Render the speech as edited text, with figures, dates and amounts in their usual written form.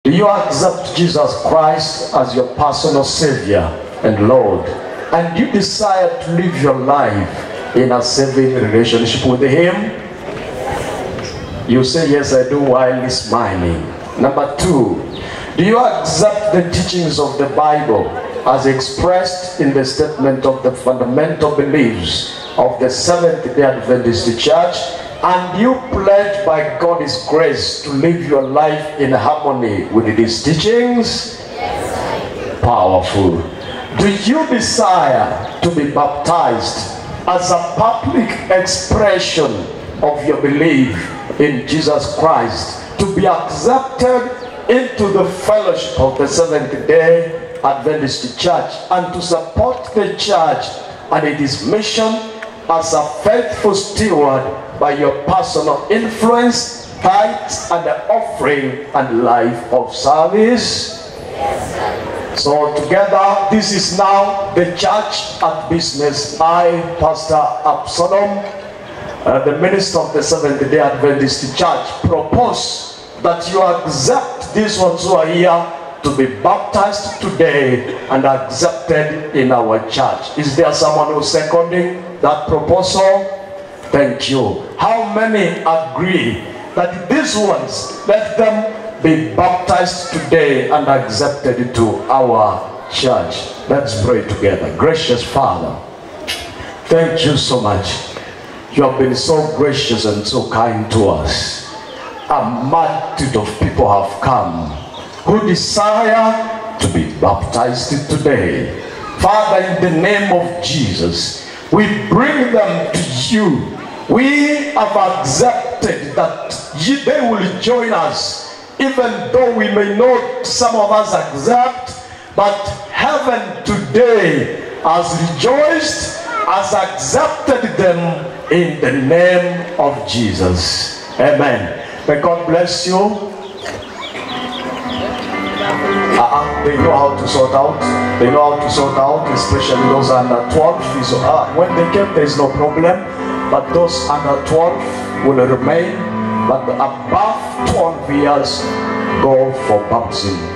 Do you accept Jesus Christ as your personal Savior and Lord? And you desire to live your life in a saving relationship with Him? You say, yes, I do, while smiling. Number 2, do you accept the teachings of the Bible as expressed in the statement of the fundamental beliefs of the Seventh-day Adventist Church, and you pledge by God's grace to live your life in harmony with these teachings? Yes. Powerful. Do you desire to be baptized as a public expression of your belief in Jesus Christ, to be accepted into the fellowship of the Seventh-day Adventist Church, and to support the church and its mission as a faithful steward by your personal influence, tithes, and the offering and life of service? Yes, so together, this is now the church at business. I, Pastor Absolom, the minister of the Seventh-day Adventist Church, propose that you accept these ones who are here to be baptized today and accepted in our church. Is there someone who's seconding that proposal? Thank you. How many agree that these ones, let them be baptized today and accepted to our church? Let's pray together. Gracious Father, thank you so much. You have been so gracious and so kind to us. A multitude of people have come who desire to be baptized today. Father, in the name of Jesus, we bring them to you. We have accepted that they will join us, even though we may not, some of us accept, but heaven today has rejoiced, has accepted them in the name of Jesus. Amen. May God bless you. They know how to sort out. They know how to sort out, especially those under 12. So, when they came, there is no problem. But those under 12 will remain. But above 12 years, go for baptism.